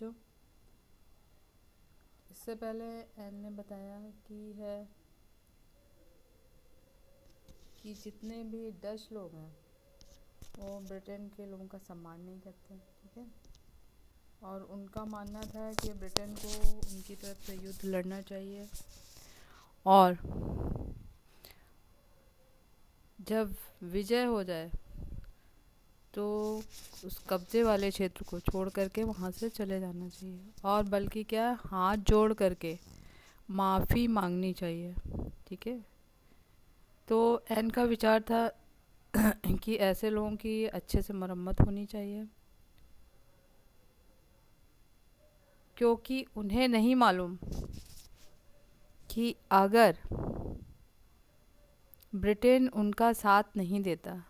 बच्चों, इससे पहले एन ने बताया कि जितने भी डच लोग हैं वो ब्रिटेन के लोगों का सम्मान नहीं करते, ठीक है। और उनका मानना था कि ब्रिटेन को उनकी तरफ से युद्ध लड़ना चाहिए और जब विजय हो जाए तो उस कब्जे वाले क्षेत्र को छोड़ करके वहाँ से चले जाना चाहिए, और बल्कि क्या, हाथ जोड़ करके माफ़ी मांगनी चाहिए, ठीक है। तो एन का विचार था कि ऐसे लोगों की अच्छे से मरम्मत होनी चाहिए, क्योंकि उन्हें नहीं मालूम कि अगर ब्रिटेन उनका साथ नहीं देता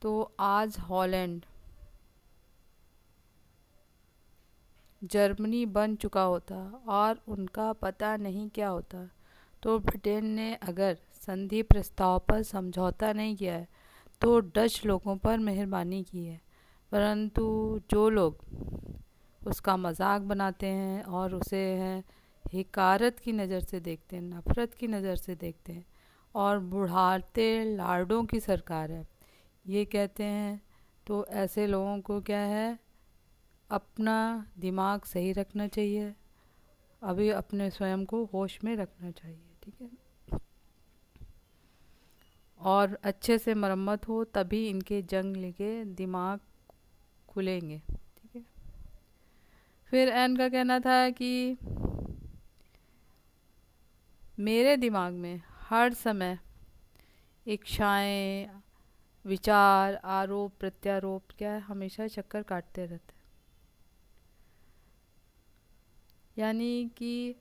तो आज हॉलैंड जर्मनी बन चुका होता और उनका पता नहीं क्या होता। तो ब्रिटेन ने अगर संधि प्रस्ताव पर समझौता नहीं किया है तो डच लोगों पर मेहरबानी की है, परंतु जो लोग उसका मजाक बनाते हैं और उसे हैं हिकारत की नज़र से देखते हैं, नफ़रत की नज़र से देखते हैं और बुढ़ाते लार्डों की सरकार है ये कहते हैं, तो ऐसे लोगों को क्या है, अपना दिमाग सही रखना चाहिए, अभी अपने स्वयं को होश में रखना चाहिए, ठीक है। और अच्छे से मरम्मत हो तभी इनके जंग लेके दिमाग खुलेंगे, ठीक है। फिर एन का कहना था कि मेरे दिमाग में हर समय इच्छाएं, विचार, आरोप प्रत्यारोप क्या है, हमेशा चक्कर काटते रहते हैं। यानी कि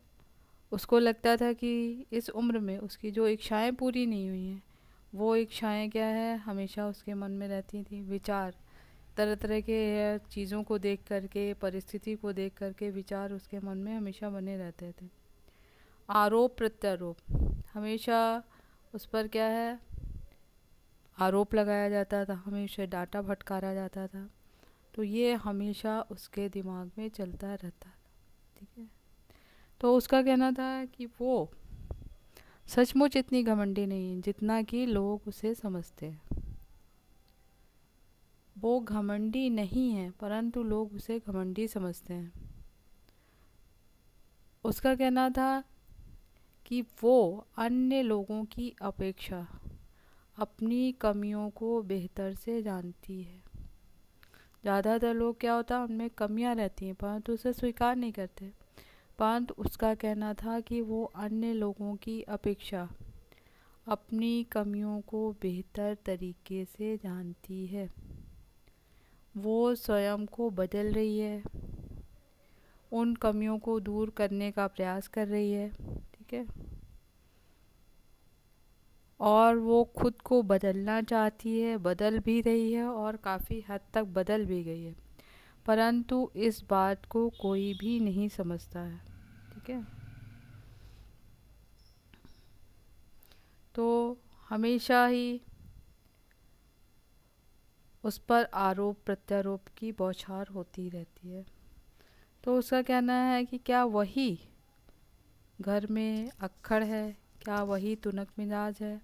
उसको लगता था कि इस उम्र में उसकी जो इच्छाएं पूरी नहीं हुई हैं वो इच्छाएं क्या है, हमेशा उसके मन में रहती थी। विचार तरह तरह के चीज़ों को देख करके, परिस्थिति को देख करके विचार उसके मन में हमेशा बने रहते थे। आरोप प्रत्यारोप, हमेशा उस पर क्या है, आरोप लगाया जाता था, हमेशा डांटा फटकारा जाता था, तो ये हमेशा उसके दिमाग में चलता रहता था, ठीक है। तो उसका कहना था कि वो सचमुच इतनी घमंडी नहीं है जितना कि लोग उसे समझते हैं। वो घमंडी नहीं है परंतु लोग उसे घमंडी समझते हैं। उसका कहना था कि वो अन्य लोगों की अपेक्षा अपनी कमियों को बेहतर से जानती है। ज़्यादातर लोग क्या होता है, उनमें कमियां रहती हैं परंतु उसे स्वीकार नहीं करते, परंतु उसका कहना था कि वो अन्य लोगों की अपेक्षा अपनी कमियों को बेहतर तरीके से जानती है। वो स्वयं को बदल रही है, उन कमियों को दूर करने का प्रयास कर रही है, ठीक है। और वो खुद को बदलना चाहती है, बदल भी रही है और काफ़ी हद तक बदल भी गई है, परंतु इस बात को कोई भी नहीं समझता है, ठीक है। तो हमेशा ही उस पर आरोप प्रत्यारोप की बौछार होती रहती है। तो उसका कहना है कि क्या वही घर में अक्खड़ है, क्या वही तुनक मिजाज है,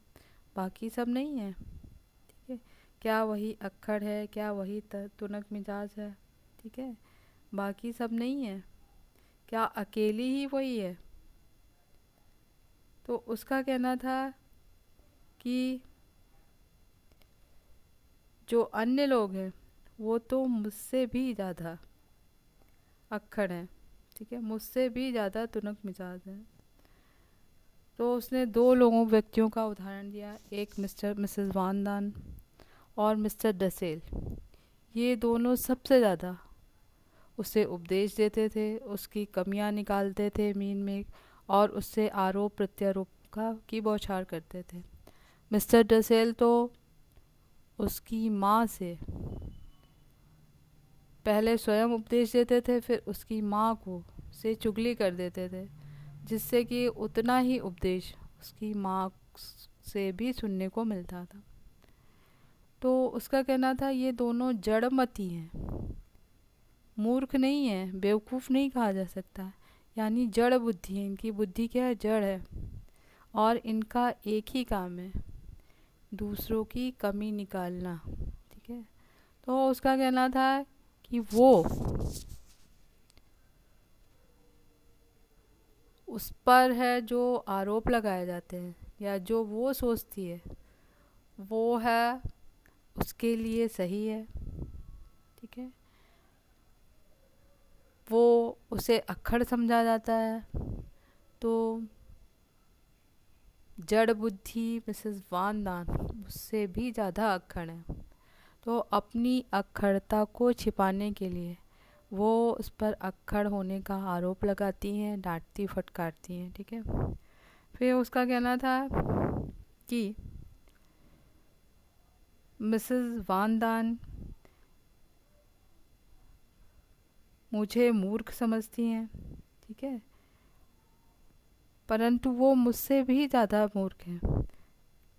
बाकी सब नहीं है, ठीक है। क्या वही अक्खड़ है, क्या वही तुनक मिजाज है, ठीक है, बाकी सब नहीं है, क्या अकेली ही वही है। तो उसका कहना था कि जो अन्य लोग हैं वो तो मुझसे भी ज़्यादा अक्खड़ हैं, ठीक है, मुझसे भी ज़्यादा तुनक मिजाज है। तो उसने दो व्यक्तियों का उदाहरण दिया, एक मिस्टर मिसेस वान दान और मिस्टर डसेल। ये दोनों सबसे ज़्यादा उसे उपदेश देते थे, उसकी कमियां निकालते थे मीन में और उससे आरोप प्रत्यारोप की बौछार करते थे। मिस्टर डसेल तो उसकी माँ से पहले स्वयं उपदेश देते थे, फिर उसकी माँ को से चुगली कर देते थे, जिससे कि उतना ही उपदेश उसकी माँ से भी सुनने को मिलता था। तो उसका कहना था ये दोनों जड़मती हैं, मूर्ख नहीं है, बेवकूफ़ नहीं कहा जा सकता। यानी जड़ बुद्धि है, इनकी बुद्धि क्या है, जड़ है। और इनका एक ही काम है, दूसरों की कमी निकालना। ठीक है। तो उसका कहना था कि वो उस पर है जो आरोप लगाए जाते हैं, या जो वो सोचती है वो है उसके लिए सही है। ठीक है। वो उसे अक्खड़ समझा जाता है। तो जड़ बुद्धि मिसेस वान दान उससे भी ज़्यादा अक्खड़ है। तो अपनी अक्खड़ता को छिपाने के लिए वो उस पर अक्खड़ होने का आरोप लगाती हैं, डांटती फटकारती हैं। ठीक है। फिर उसका कहना था कि मिसेस वान दान मुझे मूर्ख समझती हैं। ठीक है। परंतु वो मुझसे भी ज़्यादा मूर्ख हैं,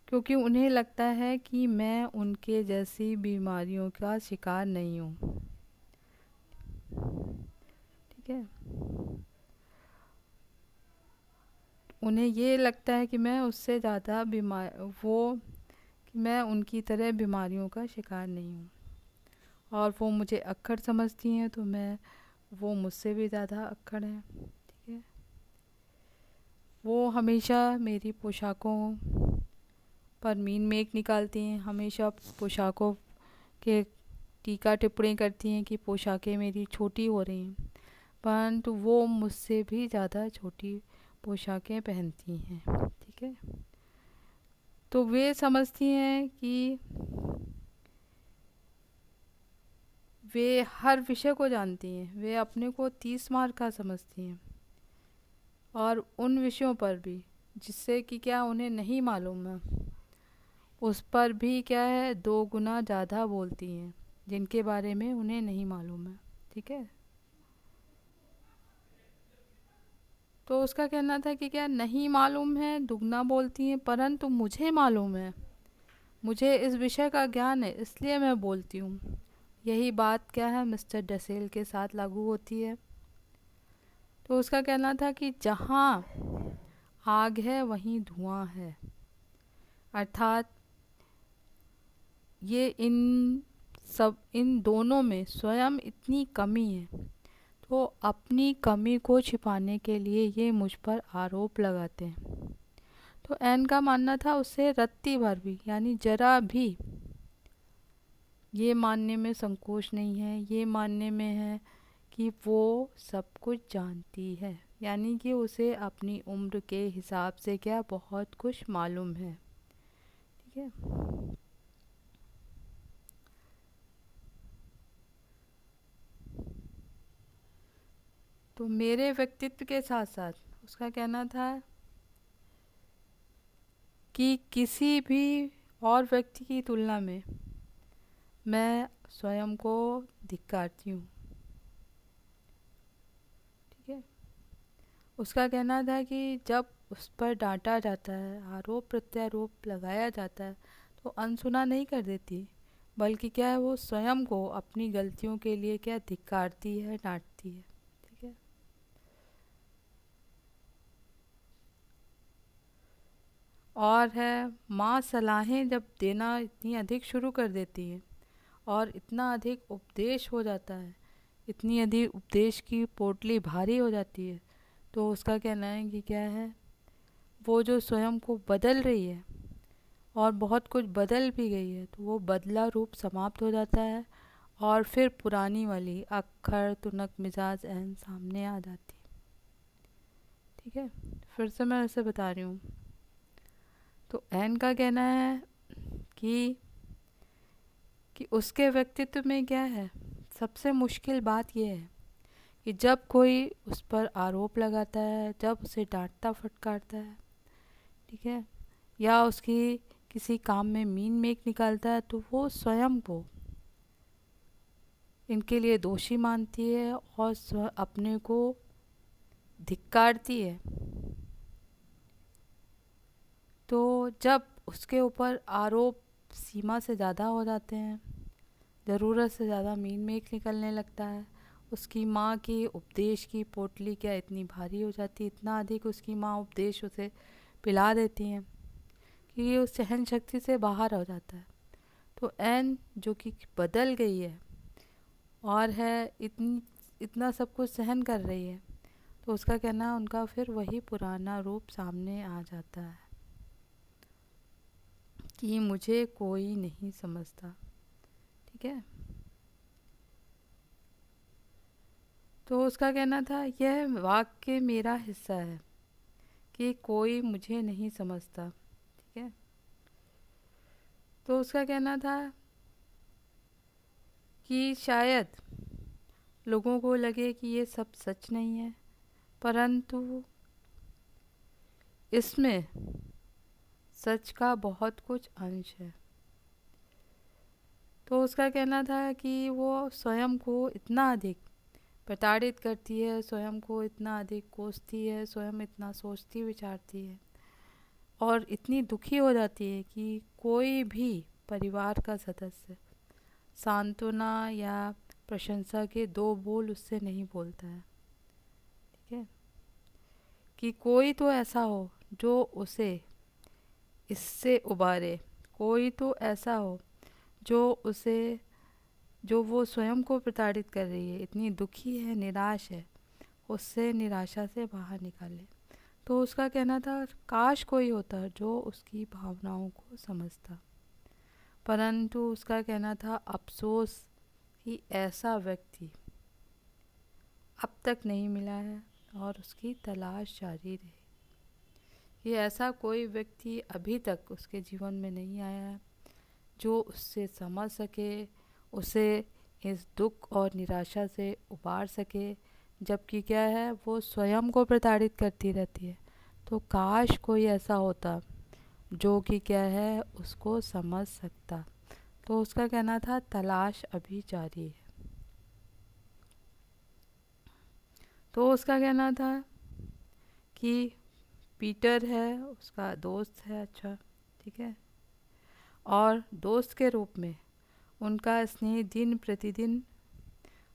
क्योंकि उन्हें लगता है कि मैं उनके जैसी बीमारियों का शिकार नहीं हूँ। ठीक है। उन्हें ये लगता है कि मैं उससे ज़्यादा बीमार वो कि मैं उनकी तरह बीमारियों का शिकार नहीं हूँ, और वो मुझे अक्खड़ समझती हैं, तो वो मुझसे भी ज़्यादा अक्खड़ हैं। ठीक है। वो हमेशा मेरी पोशाकों पर मीन मेक निकालती हैं, हमेशा पोशाकों के टीका टिप्पणी करती हैं कि पोशाकें मेरी छोटी हो रही हैं, परंतु वो मुझसे भी ज़्यादा छोटी पोशाकें पहनती हैं। ठीक है। तो वे समझती हैं कि वे हर विषय को जानती हैं, वे अपने को 30 मार्क का समझती हैं, और उन विषयों पर भी जिससे कि क्या उन्हें नहीं मालूम है उस पर भी क्या है 2 गुना ज़्यादा बोलती हैं, जिनके बारे में उन्हें नहीं मालूम है। ठीक है। तो उसका कहना था कि क्या नहीं मालूम है, दुगना बोलती हैं, परंतु मुझे मालूम है, मुझे इस विषय का ज्ञान है, इसलिए मैं बोलती हूँ। यही बात क्या है मिस्टर डसेल के साथ लागू होती है। तो उसका कहना था कि जहाँ आग है वहीं धुआं है, अर्थात ये इन दोनों में स्वयं इतनी कमी है, तो अपनी कमी को छिपाने के लिए ये मुझ पर आरोप लगाते हैं। तो एन का मानना था उससे रत्ती भर भी, यानी जरा भी ये मानने में संकोच नहीं है, ये मानने में है कि वो सब कुछ जानती है, यानी कि उसे अपनी उम्र के हिसाब से क्या बहुत कुछ मालूम है। ठीक है। तो मेरे व्यक्तित्व के साथ साथ उसका कहना था कि किसी भी और व्यक्ति की तुलना में मैं स्वयं को धिक्कारती हूँ। ठीक है। उसका कहना था कि जब उस पर डांटा जाता है, आरोप प्रत्यारोप लगाया जाता है, तो अनसुना नहीं कर देती, बल्कि क्या है वो स्वयं को अपनी गलतियों के लिए क्या धिक्कारती है, डांटती है। ठीक है। और है माँ सलाहें जब देना इतनी अधिक शुरू कर देती है और इतना अधिक उपदेश हो जाता है, इतनी अधिक उपदेश की पोटली भारी हो जाती है, तो उसका कहना है कि क्या है वो जो स्वयं को बदल रही है और बहुत कुछ बदल भी गई है, तो वो बदला रूप समाप्त हो जाता है, और फिर पुरानी वाली अक्खड़ तुनक मिजाज एहन सामने आ जाती है। ठीक है। फिर से मैं ऐसे बता रही हूँ। तो एन का कहना है कि उसके व्यक्तित्व में क्या है, सबसे मुश्किल बात यह है कि जब कोई उस पर आरोप लगाता है, जब उसे डांटता फटकारता है, ठीक है, या उसकी किसी काम में मीन मेक निकालता है, तो वो स्वयं को इनके लिए दोषी मानती है और अपने को धिक्कारती है। तो जब उसके ऊपर आरोप सीमा से ज़्यादा हो जाते हैं, ज़रूरत से ज़्यादा मीन मेक निकलने लगता है, उसकी माँ की उपदेश की पोटली क्या इतनी भारी हो जाती है, इतना अधिक उसकी माँ उपदेश उसे पिला देती हैं कि ये उस सहन शक्ति से बाहर हो जाता है। तो एन जो कि बदल गई है और है इतना सब कुछ सहन कर रही है, तो उसका कहना है उनका फिर वही पुराना रूप सामने आ जाता है कि मुझे कोई नहीं समझता। ठीक है, तो उसका कहना था यह वाक्य मेरा हिस्सा है कि कोई मुझे नहीं समझता। ठीक है, तो उसका कहना था कि शायद लोगों को लगे कि ये सब सच नहीं है, परंतु इसमें सच का बहुत कुछ अंश है। तो उसका कहना था कि वो स्वयं को इतना अधिक प्रताड़ित करती है, स्वयं को इतना अधिक कोसती है, स्वयं इतना सोचती विचारती है और इतनी दुखी हो जाती है कि कोई भी परिवार का सदस्य सांत्वना या प्रशंसा के दो बोल उससे नहीं बोलता है। ठीक है, कि कोई तो ऐसा हो जो उसे इससे उबारे, कोई तो ऐसा हो जो उसे, जो वो स्वयं को प्रताड़ित कर रही है, इतनी दुखी है, निराश है, उससे निराशा से बाहर निकाले। तो उसका कहना था काश कोई होता जो उसकी भावनाओं को समझता, परंतु उसका कहना था अफसोस कि ऐसा व्यक्ति अब तक नहीं मिला है और उसकी तलाश जारी रही। ये ऐसा कोई व्यक्ति अभी तक उसके जीवन में नहीं आया है जो उससे समझ सके, उसे इस दुख और निराशा से उबार सके, जबकि क्या है वो स्वयं को प्रताड़ित करती रहती है। तो काश कोई ऐसा होता जो कि क्या है उसको समझ सकता। तो उसका कहना था तलाश अभी जारी है। तो उसका कहना था कि पीटर है उसका दोस्त है, अच्छा ठीक है, और दोस्त के रूप में उनका स्नेह दिन प्रतिदिन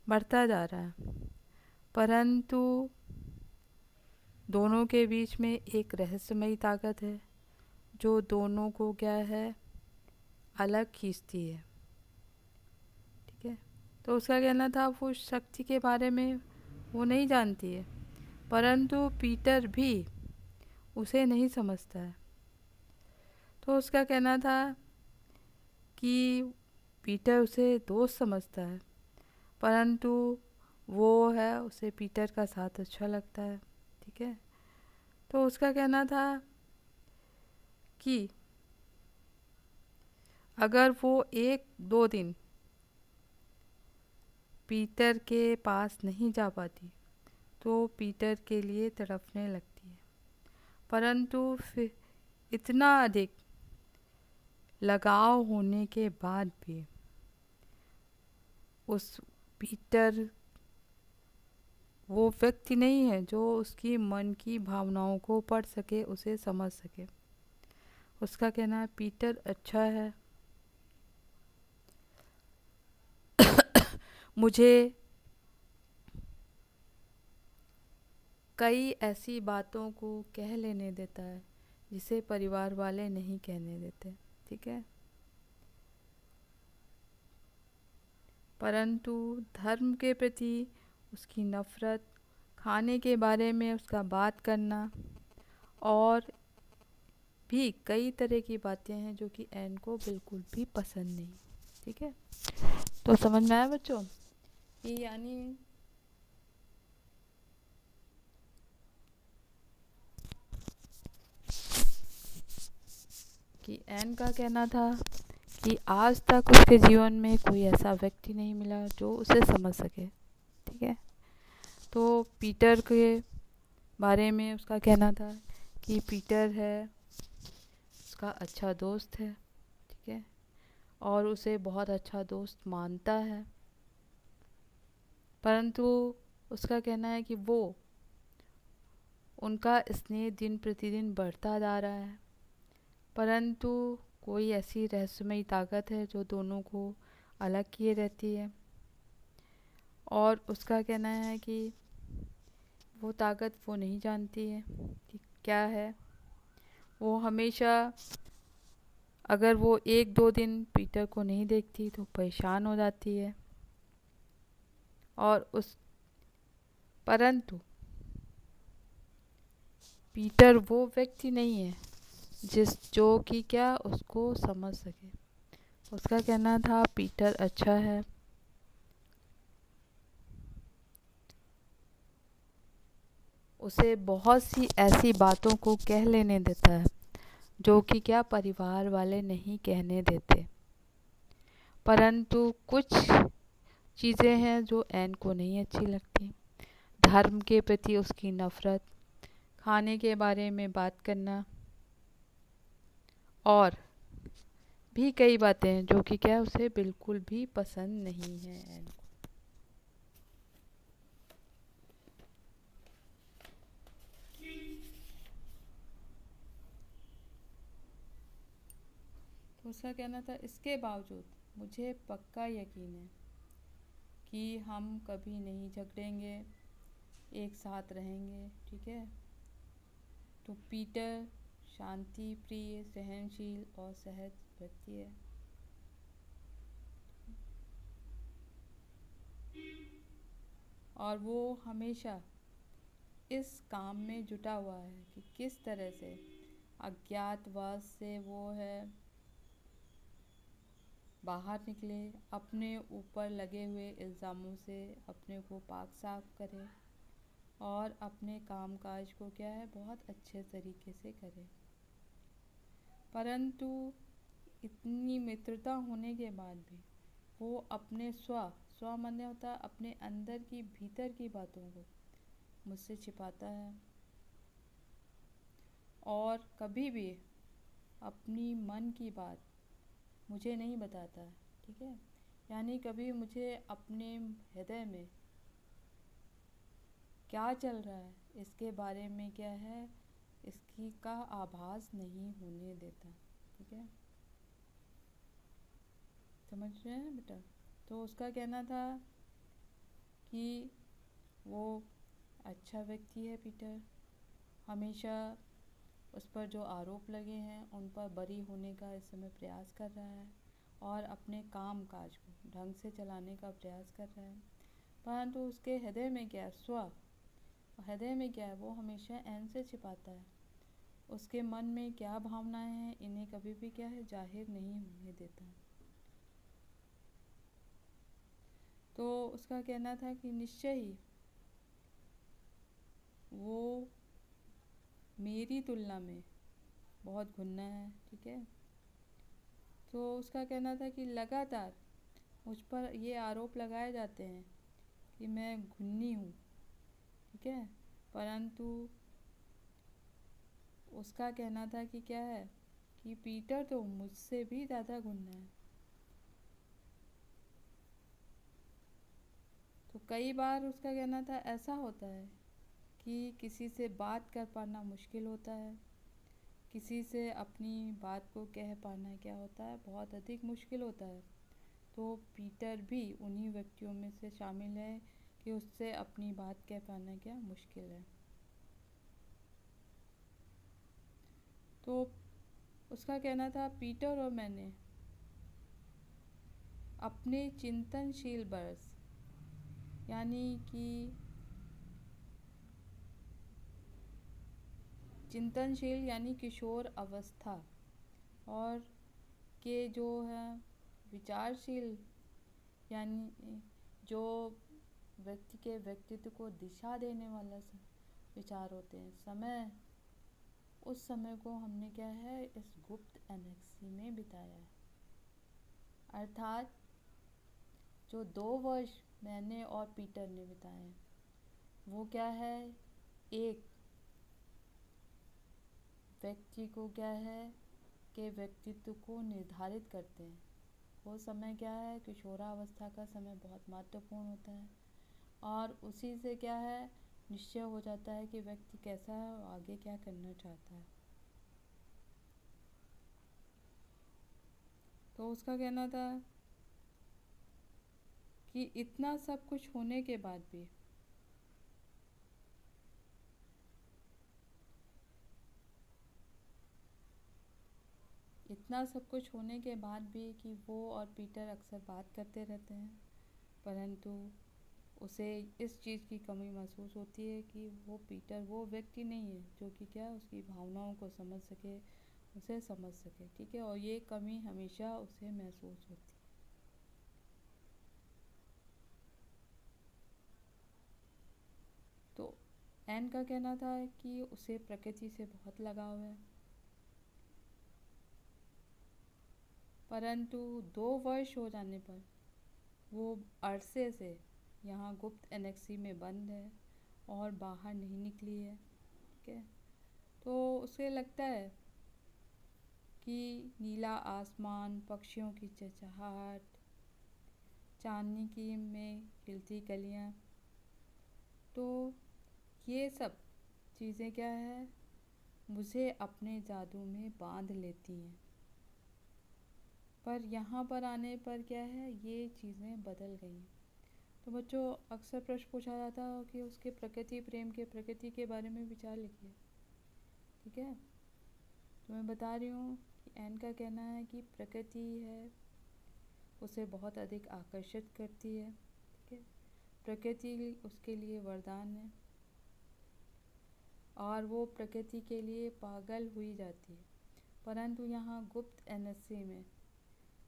बढ़ता जा रहा है, परंतु दोनों के बीच में एक रहस्यमयी ताकत है जो दोनों को क्या है अलग खींचती है। ठीक है, तो उसका कहना था वो शक्ति के बारे में वो नहीं जानती है, परंतु पीटर भी उसे नहीं समझता है। तो उसका कहना था कि पीटर उसे दोस्त समझता है, परंतु वो है उसे पीटर का साथ अच्छा लगता है। ठीक है, तो उसका कहना था कि अगर वो एक दो दिन पीटर के पास नहीं जा पाती तो पीटर के लिए तड़पने लगती है, परंतु फिर इतना अधिक लगाव होने के बाद भी उस पीटर वो व्यक्ति नहीं है जो उसकी मन की भावनाओं को पढ़ सके, उसे समझ सके। उसका कहना है पीटर अच्छा है, मुझे कई ऐसी बातों को कह लेने देता है जिसे परिवार वाले नहीं कहने देते। ठीक है, परंतु धर्म के प्रति उसकी नफ़रत, खाने के बारे में उसका बात करना और भी कई तरह की बातें हैं जो कि एन को बिल्कुल भी पसंद नहीं। ठीक है, तो समझ में आया बच्चों, ये यानी कि एन का कहना था कि आज तक उसके जीवन में कोई ऐसा व्यक्ति नहीं मिला जो उसे समझ सके। ठीक है, तो पीटर के बारे में उसका कहना था कि पीटर है उसका अच्छा दोस्त है। ठीक है, और उसे बहुत अच्छा दोस्त मानता है, परंतु उसका कहना है कि वो उनका स्नेह दिन प्रतिदिन बढ़ता जा रहा है, परंतु कोई ऐसी रहस्यमयी ताकत है जो दोनों को अलग किए रहती है। और उसका कहना है कि वो ताकत वो नहीं जानती है कि क्या है। वो हमेशा, अगर वो 1-2 दिन पीटर को नहीं देखती तो परेशान हो जाती है। और उस परंतु पीटर वो व्यक्ति नहीं है जो कि क्या उसको समझ सके। उसका कहना था पीटर अच्छा है, उसे बहुत सी ऐसी बातों को कह लेने देता है जो कि क्या परिवार वाले नहीं कहने देते। परंतु कुछ चीज़ें हैं जो एन को नहीं अच्छी लगती। धर्म के प्रति उसकी नफ़रत, खाने के बारे में बात करना, और भी कई बातें हैं जो कि क्या उसे बिल्कुल भी पसंद नहीं है एन को। तो उसका कहना था इसके बावजूद मुझे पक्का यकीन है कि हम कभी नहीं झगड़ेंगे, एक साथ रहेंगे, ठीक है। तो पीटर शांति प्रिय, सहनशील और सहज व्यक्ति है। और वो हमेशा इस काम में जुटा हुआ है कि किस तरह से अज्ञातवास से वो है बाहर निकले, अपने ऊपर लगे हुए इल्ज़ामों से अपने को पाक साफ करे और अपने कामकाज को क्या है बहुत अच्छे तरीके से करे। परंतु इतनी मित्रता होने के बाद भी वो अपने स्व मान्य होता है, अपने अंदर की भीतर की बातों को मुझसे छिपाता है और कभी भी अपनी मन की बात मुझे नहीं बताता है, ठीक है। यानी कभी मुझे अपने हृदय में क्या चल रहा है इसके बारे में क्या है इसकी का आभास नहीं होने देता, ठीक है। समझ रहे हैं बेटा। तो उसका कहना था कि वो अच्छा व्यक्ति है पीटर, हमेशा उस पर जो आरोप लगे हैं उन पर बरी होने का इस समय प्रयास कर रहा है और अपने काम काज को ढंग से चलाने का प्रयास कर रहा है। परंतु उसके हृदय में क्या है, हृदय में क्या है वो हमेशा एन से छिपाता है। उसके मन में क्या भावनाएं हैं इन्हें कभी भी क्या है जाहिर नहीं होने देता। तो उसका कहना था कि निश्चय ही वो मेरी तुलना में बहुत घुन्ना है, ठीक है। तो उसका कहना था कि लगातार मुझ पर ये आरोप लगाए जाते हैं कि मैं घुन्नी हूँ, ठीक है। परंतु उसका कहना था कि क्या है कि पीटर तो मुझसे भी ज़्यादा घुन्ना है। तो कई बार उसका कहना था ऐसा होता है कि किसी से बात कर पाना मुश्किल होता है, किसी से अपनी बात को कह पाना क्या होता है बहुत अधिक मुश्किल होता है। तो पीटर भी उन्हीं व्यक्तियों में से शामिल है कि उससे अपनी बात कह पाना क्या मुश्किल है। तो उसका कहना था पीटर और मैंने अपने चिंतनशील बरस यानी कि चिंतनशील यानी किशोर अवस्था और के जो है विचारशील यानी जो व्यक्ति के व्यक्तित्व को दिशा देने वाला विचार होते हैं समय, उस समय को हमने क्या है इस गुप्त एनेक्सी में बिताया है। अर्थात जो 2 वर्ष मैंने और पीटर ने बिताए हैं वो क्या है एक व्यक्ति को क्या है के व्यक्तित्व को निर्धारित करते हैं। वो समय क्या है किशोरावस्था का समय बहुत महत्वपूर्ण होता है और उसी से क्या है निश्चय हो जाता है कि व्यक्ति कैसा है और आगे क्या करना चाहता है। तो उसका कहना था कि इतना सब कुछ होने के बाद भी कि वो और पीटर अक्सर बात करते रहते हैं, परंतु उसे इस चीज़ की कमी महसूस होती है कि वो पीटर वो व्यक्ति नहीं है जो कि क्या उसकी भावनाओं को समझ सके, उसे समझ सके, ठीक है। और ये कमी हमेशा उसे महसूस होती है। तो एन का कहना था कि उसे प्रकृति से बहुत लगाव है, परंतु 2 वर्ष हो जाने पर वो अरसे से यहाँ गुप्त एनेक्सी में बंद है और बाहर नहीं निकली है, ठीक है। तो उसे लगता है कि नीला आसमान, पक्षियों की चहचहाट, चांदनी की में खिलती कलियाँ, तो ये सब चीज़ें क्या है, मुझे अपने जादू में बांध लेती हैं। पर यहाँ पर आने पर क्या है, ये चीज़ें बदल गई। तो बच्चों, अक्सर प्रश्न पूछा जाता है कि उसके प्रकृति के बारे में विचार लिखिए, ठीक है। तो मैं बता रही हूँ कि एन का कहना है कि प्रकृति है उसे बहुत अधिक आकर्षित करती है, ठीक है। प्रकृति उसके लिए वरदान है और वो प्रकृति के लिए पागल हुई जाती है, परंतु यहाँ गुप्त एनएससी में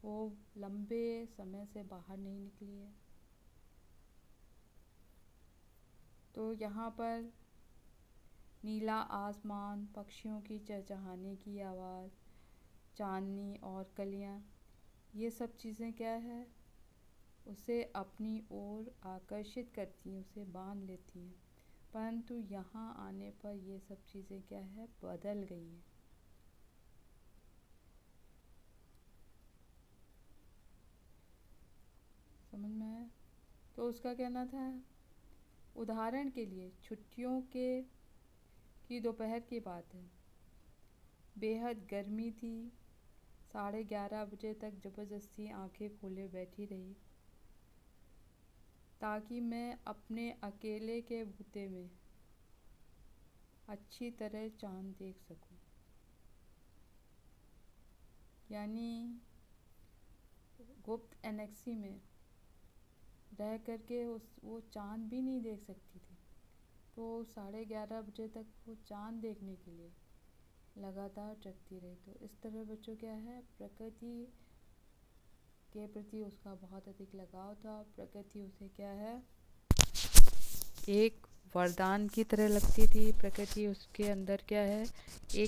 वो लंबे समय से बाहर नहीं निकली है। तो यहाँ पर नीला आसमान, पक्षियों की चहचहाने की आवाज़, चांदनी और कलियाँ, ये सब चीज़ें क्या है, उसे अपनी ओर आकर्षित करती हैं, उसे बांध लेती हैं। परंतु यहाँ आने पर ये सब चीज़ें क्या है, बदल गई हैं। समझ में आया? तो उसका कहना था, उदाहरण के लिए छुट्टियों की दोपहर की बात है, बेहद गर्मी थी, 11:30 बजे तक ज़बरदस्ती आंखें खोले बैठी रही ताकि मैं अपने अकेले के बूते में अच्छी तरह चांद देख सकूं। यानी गुप्त एनेक्सी में रह करके वो चांद भी नहीं देख सकती थी, तो 11:30 बजे तक वो चांद देखने के लिए लगातार जगती रही। तो इस तरह बच्चों क्या है, प्रकृति के प्रति उसका बहुत अधिक लगाव था। प्रकृति उसे क्या है, एक वरदान की तरह लगती थी। प्रकृति उसके अंदर क्या है, एक